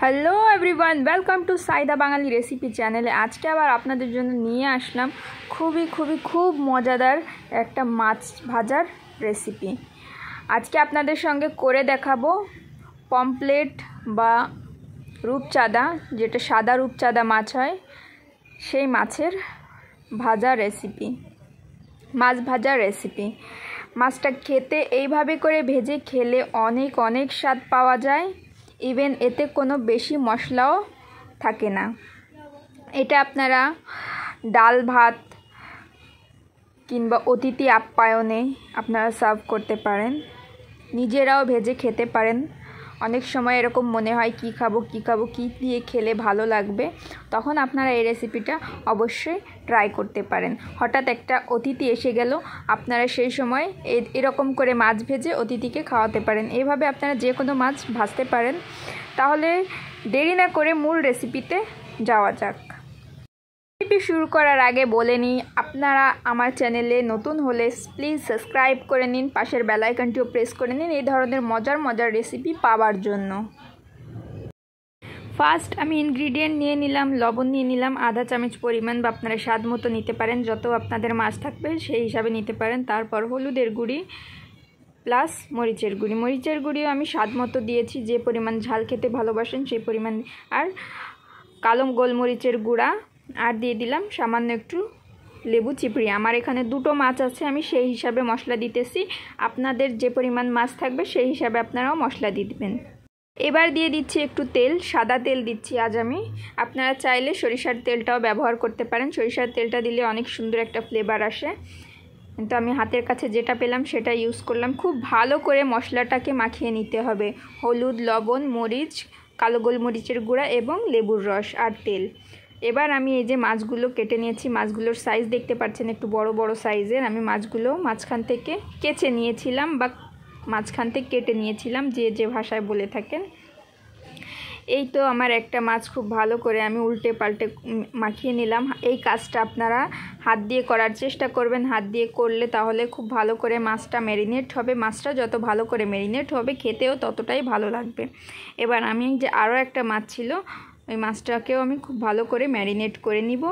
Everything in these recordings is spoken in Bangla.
Hello everyone, welcome to Saida Bangali recipe চ্যানেলে। আজকে আবার আপনাদের জন্য নিয়ে আসলাম খুব মজাদার একটা মাছ ভাজার রেসিপি। আজকে আপনাদের সঙ্গে করে দেখাবো পমফ্রেট বা রূপচাঁদা, যেটা সাদা রূপচাঁদা মাছ হয়, সেই মাছের ভাজা রেসিপি, মাছ ভাজা রেসিপি। মাছটা খেতে এইভাবে করে ভেজে খেলে অনেক স্বাদ পাওয়া যায়। ইভেন এতে কোনো বেশি মশলাও থাকে না। এটা আপনারা ডাল ভাত কিংবা অতিথি আপ্যায়নে আপনারা সার্ভ করতে পারেন, নিজেরাও ভেজে খেতে পারেন। অনেক সময় এরকম মনে হয় কী খাবো কী দিয়ে খেলে ভালো লাগবে, তখন আপনারা এই রেসিপিটা অবশ্যই ট্রাই করতে পারেন। হঠাৎ একটা অতিথি এসে গেল, আপনারা সেই সময় এরকম করে মাছ ভেজে অতিথিকে খাওয়াতে পারেন। এইভাবে আপনারা যে কোনো মাছ ভাজতে পারেন। তাহলে দেরি না করে মূল রেসিপিতে যাওয়া যাক। রেসিপি শুরু করার আগে বলে নিই, আপনারা আমার চ্যানেলে নতুন হলে প্লিজ সাবস্ক্রাইব করে নিন, পাশের বেল আইকনটিও প্রেস করে নিন এই ধরনের মজার রেসিপি পাওয়ার জন্য। ফার্স্ট আমি ইনগ্রিডিয়েন্ট নিয়ে নিলাম, লবণ নিয়ে নিলাম আধা চামচ পরিমাণ, বা আপনারা স্বাদ মতো নিতে পারেন, যত আপনাদের মাছ থাকবে সেই হিসাবে নিতে পারেন। তারপর হলুদের গুঁড়ি প্লাস মরিচের গুঁড়িও আমি স্বাদ মতো দিয়েছি, যে পরিমাণ ঝাল খেতে ভালোবাসেন সেই পরিমাণ। আর কালো গোলমরিচের গুঁড়া, আর দিয়ে দিলাম সামান্য একটু লেবু চিপড়ি। আমার এখানে দুটো মাছ আছে, আমি সেই হিসাবে মশলা দিতেছি। আপনাদের যে পরিমাণ মাছ থাকবে সেই হিসাবে আপনারাও মশলা দিয়ে দেবেন। এবার দিয়ে দিচ্ছি একটু তেল, সাদা তেল দিচ্ছি আজ আমি। আপনারা চাইলে সরিষার তেলটাও ব্যবহার করতে পারেন, সরিষার তেলটা দিলে অনেক সুন্দর একটা ফ্লেভার আসে, কিন্তু আমি হাতের কাছে যেটা পেলাম সেটা ইউজ করলাম। খুব ভালো করে মশলাটাকে মাখিয়ে নিতে হবে, হলুদ, লবণ, মরিচ, কালো গোলমরিচের গুঁড়া এবং লেবুর রস আর তেল। এবার আমি এই যে মাছগুলো কেটে নিয়েছি, মাছগুলোর সাইজ দেখতে পাচ্ছেন একটু বড় সাইজের। আমি মাছগুলো মাঝখান থেকে কেচে নিয়েছিলাম বা মাঝখান থেকে কেটে নিয়েছিলাম, যে ভাষায় বলে থাকেন। এই তো আমার একটা মাছ খুব ভালো করে আমি উল্টে পাল্টে মাখিয়ে নিলাম। এই কাজটা আপনারা হাত দিয়ে করার চেষ্টা করবেন, হাত দিয়ে করলে তাহলে খুব ভালো করে মাছটা ম্যারিনেট হবে। মাছটা যত ভালো করে ম্যারিনেট হবে খেতেও ততটাই ভালো লাগবে। এবার আমি যে আরও একটা মাছ ছিল, ওই মাছটাকেও আমি খুব ভালো করে ম্যারিনেট করে নিব।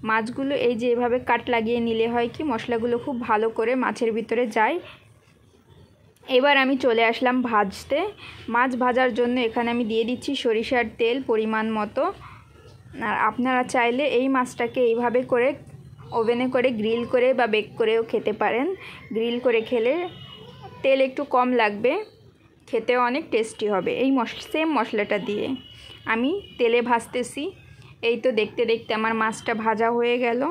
মাছগুলো এই যে এভাবে কাট লাগিয়ে নিলে হয় কি মশলাগুলো খুব ভালো করে মাছের ভিতরে যায়। এবার আমি চলে আসলাম ভাজতে। মাছ ভাজার জন্য এখানে আমি দিয়ে দিচ্ছি সরিষার তেল পরিমাণ মতো। আর আপনারা চাইলে এই মাছটাকে এইভাবে করে ওভেনে করে গ্রিল করে বা বেক করেও খেতে পারেন। গ্রিল করে খেলে তেল একটু কম লাগবে, খেতেও অনেক টেস্টি হবে। এই সেম মশলাটা দিয়ে আমি তেলে ভাজতেছি। এই তো দেখতে আমার মাছটা ভাজা হয়ে গেল,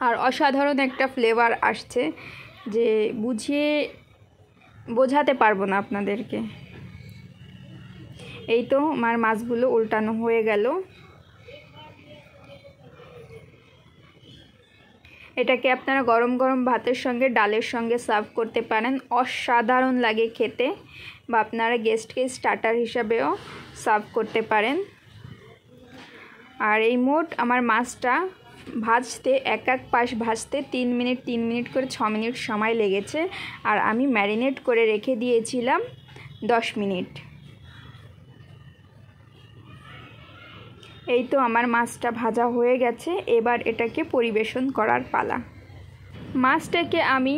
আর অসাধারণ একটা ফ্লেভার আসছে, যে বোঝাতে পারবো না আপনাদেরকে। এই তো আমার মাছগুলো উল্টানো হয়ে গেল। এটাকে আপনারা গরম ভাতের সঙ্গে ডালের সঙ্গে সার্ভ করতে পারেন, অসাধারণ লাগে খেতে। বা আপনারা গেস্টকে স্টার্টার হিসাবেও সার্ভ করতে পারেন। আর এই মোট আমার মাছটা ভাজতে এক পাশ ভাজতে 3 মিনিট করে 6 মিনিট সময় লেগেছে। আর আমি ম্যারিনেট করে রেখে দিয়েছিলাম 10 মিনিট। এই তো আমার মাছটা ভাজা হয়ে গেছে, এবার এটাকে পরিবেশন করার পালা। মাছটাকে আমি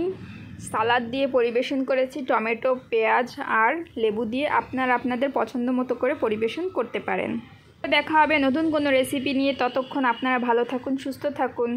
সালাদ দিয়ে পরিবেশন করেছি, টমেটো, পেঁয়াজ আর লেবু দিয়ে। আপনারা আপনাদের পছন্দ মতো করে পরিবেশন করতে পারেন। দেখা হবে নতুন কোনো রেসিপি নিয়ে, ততক্ষণ আপনারা ভালো থাকুন, সুস্থ থাকুন।